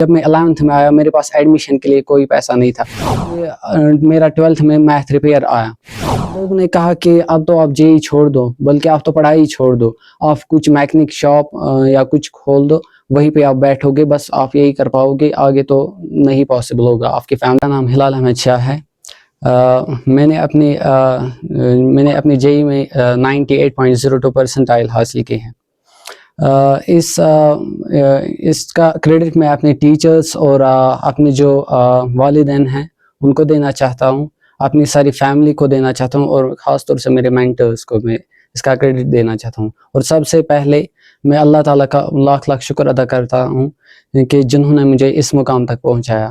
جب میں 11th میں آیا میرے پاس ایڈمیشن کے لیے کوئی پیسہ نہیں تھا. میرا 12th میں میتھ ریپیئر آیا. لوگوں نے کہا کہ اب تو آپ JEE چھوڑ دو، بلکہ آپ تو پڑھائی چھوڑ دو، آپ کچھ میکینک شاپ یا کچھ کھول دو، وہیں پہ آپ بیٹھو گے، بس آپ یہی کر پاؤ گے، آگے تو نہیں پاسبل ہوگا. آپ کی فیملی کا نام ہلال احمد شاہ ہے. میں نے اپنی JEE میں 98.02 پرسنٹائل حاصل کی ہے. اس کا کریڈٹ میں اپنے ٹیچرز اور اپنے جو والدین ہیں ان کو دینا چاہتا ہوں، اپنی ساری فیملی کو دینا چاہتا ہوں، اور خاص طور سے میرے مینٹرز کو میں اس کا کریڈٹ دینا چاہتا ہوں. اور سب سے پہلے میں اللہ تعالیٰ کا لاکھ لاکھ شکر ادا کرتا ہوں کہ جنہوں نے مجھے اس مقام تک پہنچایا،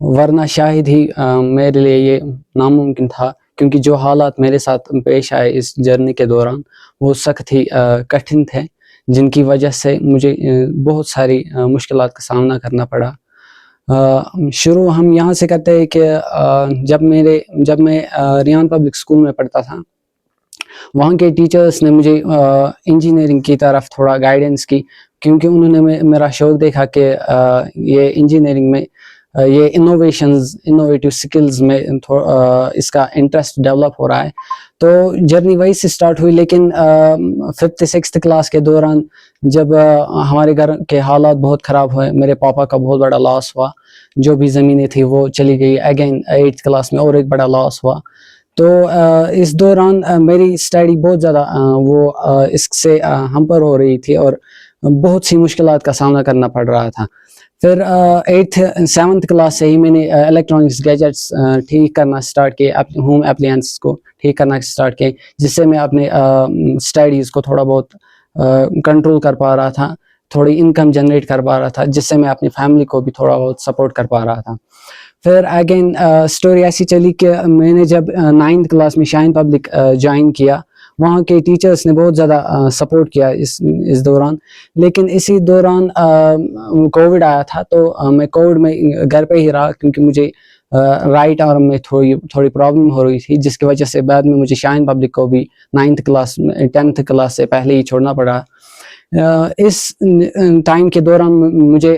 ورنہ شاید ہی میرے لیے یہ ناممکن تھا، کیونکہ جو حالات میرے ساتھ پیش آئے اس جرنی کے دوران وہ سخت ہی کٹھن تھے، جن کی وجہ سے مجھے بہت ساری مشکلات کا سامنا کرنا پڑا. شروع ہم یہاں سے کرتے ہیں کہ جب میں ریان پبلک اسکول میں پڑھتا تھا، وہاں کے ٹیچرز نے مجھے انجینئرنگ کی طرف تھوڑا گائیڈنس کی، کیونکہ انہوں نے میرا شوق دیکھا کہ یہ انجینئرنگ میں یہ انوویٹیو سکلز میں اس کا انٹرسٹ ڈیولپ ہو رہا ہے. تو جرنی وہی سے سٹارٹ ہوئی. لیکن 5th 6th کلاس کے دوران جب ہمارے گھر کے حالات بہت خراب ہوئے، میرے پاپا کا بہت بڑا لاس ہوا، جو بھی زمینیں تھی وہ چلی گئی. اگین 8th کلاس میں اور ایک بڑا لاس ہوا. تو اس دوران میری اسٹڈی بہت زیادہ اس سے ہمپر ہو رہی تھی، اور بہت سی مشکلات کا سامنا کرنا پڑ رہا تھا. پھر 7th کلاس سے ہی میں نے الیکٹرانکس گیجٹس ٹھیک کرنا سٹارٹ کیے، ہوم اپلائنس کو ٹھیک کرنا سٹارٹ کیے، جس سے میں اپنے اسٹڈیز کو تھوڑا بہت کنٹرول کر پا رہا تھا، تھوڑی انکم جنریٹ کر پا رہا تھا، جس سے میں اپنی فیملی کو بھی تھوڑا بہت سپورٹ کر پا رہا تھا. پھر اگین اسٹوری ایسی چلی کہ میں نے جب 9th کلاس میں شاہین پبلک جوائن کیا، وہاں کے ٹیچرز نے بہت زیادہ سپورٹ کیا اس دوران. لیکن اسی دوران کووڈ آیا تھا، تو میں کووڈ میں گھر پہ ہی رہا، کیونکہ مجھے رائٹ آرم میں تھوڑی پرابلم ہو رہی تھی، جس کی وجہ سے بعد میں مجھے شاہین پبلک کو بھی 10th کلاس سے پہلے ہی چھوڑنا پڑا. اس ٹائم کے دوران مجھے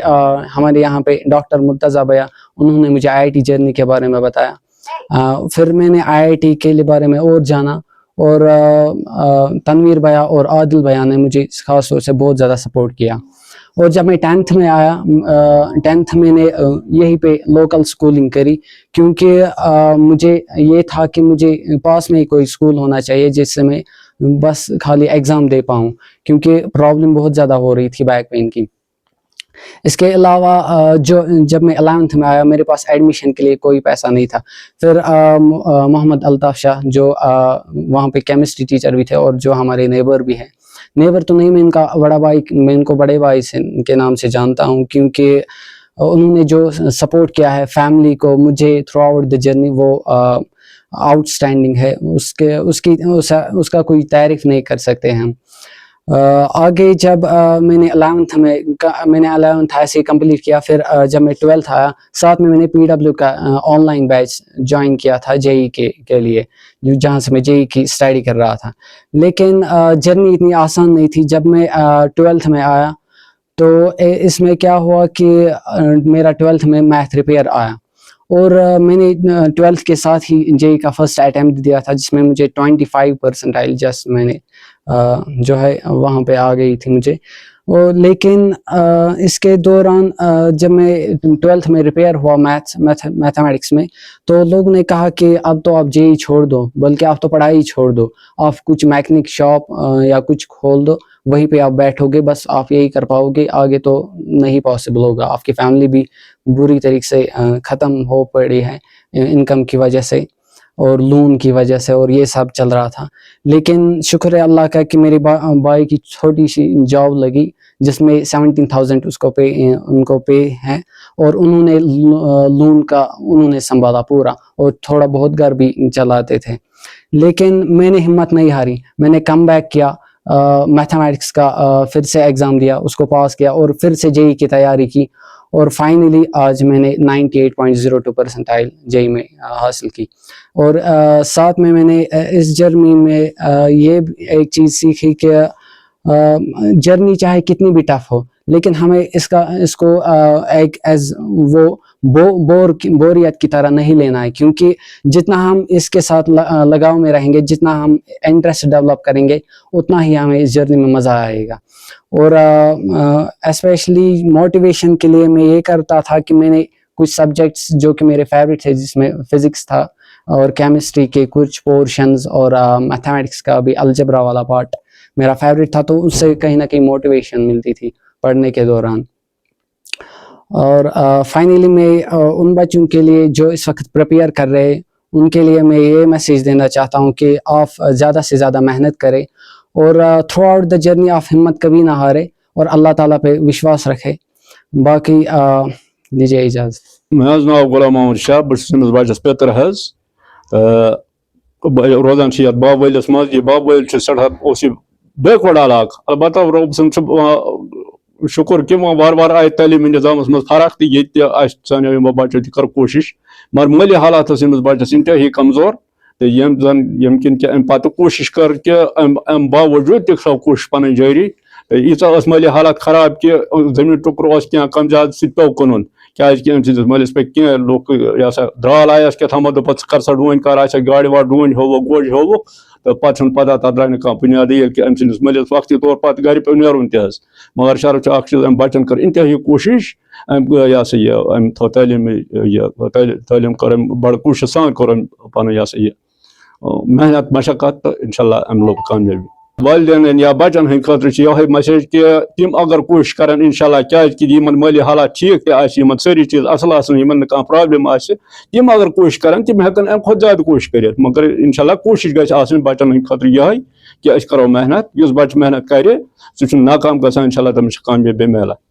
ہمارے یہاں پہ ڈاکٹر مرتضیٰ بھیا، انہوں نے مجھے IIT جرنی کے بارے میں بتایا. پھر میں نے IIT کے بارے میں اور جانا، اور تنویر بھیا اور عادل بھیا نے مجھے خاص طور سے بہت زیادہ سپورٹ کیا. اور جب میں 10th میں آیا، 10th میں نے یہیں پہ لوکل سکولنگ کری، کیونکہ مجھے یہ تھا کہ مجھے پاس میں ہی کوئی سکول ہونا چاہیے جس سے میں بس خالی ایگزام دے پاؤں، کیونکہ پرابلم بہت زیادہ ہو رہی تھی بیک پین کی. اس کے علاوہ جب میں 11th میں آیا میرے پاس ایڈمیشن کے لیے کوئی پیسہ نہیں تھا. پھر محمد الطاف شاہ، جو وہاں پہ کیمسٹری ٹیچر بھی تھے اور جو ہمارے نیبر بھی ہیں، نیبر تو نہیں، میں ان کا بڑا بھائی، میں ان کو بڑے بھائی کے نام سے جانتا ہوں، کیونکہ انہوں نے جو سپورٹ کیا ہے فیملی کو مجھے تھرو آؤٹ دا جرنی، وہ آؤٹ اسٹینڈنگ ہے. اس کا کوئی تعریف نہیں کر سکتے ہم. آگے جب میں نے 11th ایسے کمپلیٹ کیا. پھر جب میں 12th آیا، ساتھ میں نے PW کا آن لائن بیچ جوائن کیا تھا JEE کے لیے، جہاں سے میں JEE کی اسٹڈی کر رہا تھا. لیکن جرنی اتنی آسان نہیں تھی. جب میں 12th میں آیا تو اس میں کیا ہوا کہ میرا 12th میں میتھ ریپیئر آیا، اور میں نے 12th کے ساتھ ہی JEE کا فرسٹ اٹیمپٹ دیا تھا، جس میں مجھے 25 پرسنٹائل جسٹ میں نے جو ہے وہاں پہ آ گئی تھی مجھے. لیکن اس کے دوران جب میں 12th میں ریپیئر ہوا میتھمیٹکس میں، تو لوگوں نے کہا کہ اب تو آپ JEE چھوڑ دو، بلکہ آپ تو پڑھائی چھوڑ دو، آپ کچھ میکینک شاپ یا کچھ کھول دو، وہیں پہ آپ بیٹھو گے، بس آپ یہی کر پاؤ گے، آگے تو نہیں پاسبل ہوگا. آپ کی فیملی بھی بری طریقے سے ختم ہو پڑی ہے انکم کی وجہ سے اور لون کی وجہ سے، اور یہ سب چل رہا تھا. لیکن شکر ہے اللہ کا کہ میرے بھائی کی چھوٹی سی جاب لگی، جس میں 17,000 ان کو پے ہے، اور انہوں نے لون کا سنبھالا پورا، اور تھوڑا بہت گھر بھی چلاتے تھے. لیکن میں نے ہمت نہیں ہاری، میں نے کم بیک کیا، میتھمیٹکس کا پھر سے ایگزام دیا، اس کو پاس کیا، اور پھر سے JEE کی تیاری کی، اور فائنلی آج میں نے 98.02 پرسنٹائل JEE میں حاصل کی. اور ساتھ میں نے اس جرنی میں یہ ایک چیز سیکھی کہ جرنی چاہے کتنی بھی ٹف ہو، لیکن ہمیں اس کو ایک ایز وہ بوریت کی طرح نہیں لینا ہے، کیونکہ جتنا ہم اس کے ساتھ لگاؤ میں رہیں گے، جتنا ہم انٹرسٹ ڈیولپ کریں گے، اتنا ہی ہمیں اس جرنی میں مزہ آئے گا. اور اسپیشلی موٹیویشن کے لیے میں یہ کرتا تھا کہ میں نے کچھ سبجیکٹس جو کہ میرے فیوریٹ تھے، جس میں فزکس تھا اور کیمسٹری کے کچھ پورشنز اور میتھمیٹکس کا بھی الجبرا والا پارٹ میرا فیوریٹ تھا، تو اس سے کہیں نہ کہیں موٹیویشن ملتی تھی پڑھنے کے دوران. اور فائنلی میں ان بچوں کے لیے جو اس وقت پریپیئر کر رہے، ان کے لیے میں یہ میسیج دینا چاہتا ہوں کہ آپ زیادہ سے زیادہ محنت کریں اور تھرو آؤٹ دا جرنی آپ ہمت کبھی نہ ہارے اور اللہ تعالیٰ پہ وشواس رکھے. باقی دیجیے اجازت. مےٚ حظ ناو غلام محمد شاہ، بہٕ چھُس أمِس بَچَس پیٚتٕر حظ روزان چھِ یَتھ باب وٲلِس منٛز. یہِ باب وٲلۍ چھُ سٮ۪ٹھاہ اوس یہِ بیک وٲڈ علاقہٕ، البتہ رۄب سُنٛد چھُ شُکُر کہِ وۄنۍ وارٕ وارٕ آیہِ تعلیٖمی نِظامَس منٛز فرق تہٕ ییٚتہِ تہِ اَسہِ سانیو یِمو بَچو تہِ کٔر کوٗشِش، مگر مٲلی حالات ٲس أمِس بَچَس اِنتہٲیی کمزور، تہٕ ییٚمہِ کِنۍ کہِ اَمہِ پَتہٕ کوٗشِش کٔر کہِ اَمہِ باوجوٗد تہِ تھٲو کوٗشِش پَنٕنۍ جٲری. تہٕ ییٖژاہ ٲس مٲلی حالات خراب کہِ زٔمیٖن ٹُکرٕ اوس کینٛہہ کَم زیادٕ سُہ تہِ پیوٚو کٕنُن، کیٛازِکہِ أمۍ سٕنٛدِس مٲلِس پٮ۪ٹھ کینٛہہ لُکھ یہِ ہسا درٛال آیَس کیٛاہ تھامَتھ دوٚپُن ژٕ کر سا ڈوٗنۍ کر آسٮ۪کھ گاڑِ واڑِ ڈوٗنۍ ہووُکھ گوجہِ ہووُکھ، تہٕ پَتہٕ چھُنہٕ پَتہ تَتھ درٛاے نہٕ کانٛہہ بُنیادٕے ییٚلہِ کہِ أمۍ سٕنٛدِس مٲلِس وقتی طور پَتہٕ گرِ پیوٚو نیرُن تہِ حظ. مگر شرط چھُ اکھ چیٖز، أمۍ بَچَن کٔر اِنتہٲیی کوٗشِش، أمۍ یہِ ہسا یہِ أمۍ تھٲو تعلیٖم کٔر أمۍ بَڑٕ کوٗشِش سان کوٚر أمۍ پَنُن یہِ ہسا یہِ محنت مشقت، تہٕ اِنشاء اللہ أمۍ لوٚب کامیٲبی. والدینن یا بَچَن ہٕنٛدۍ خٲطرٕ چھِ یِہوٚے مسیج کہِ تِم اگر کوٗشِش کَرَن اِنشاء اللہ، کیٛازِکہِ یِمن مٲلی حالات ٹھیٖک تہِ آسہِ، یِمن سٲری چیٖز اَصٕل آسن، یِمن نہٕ کانٛہہ پرٛابلِم آسہِ، تِم اگر کوٗشِش کَرَن تِم ہٮ۪کَن اَمہِ کھۄتہٕ زیادٕ کوٗشِش کٔرِتھ. مگر اِنشاء اللہ کوٗشِش گژھِ آسٕنۍ بَچَن ہٕنٛدۍ خٲطرٕ یِہوٚے کہِ أسۍ کَرو محنت. یُس بَچہٕ محنت کَرِ سُہ چھُنہٕ ناکام گژھان، اِنشاء اللہ تٔمِس چھِ کامیٲبی میلان.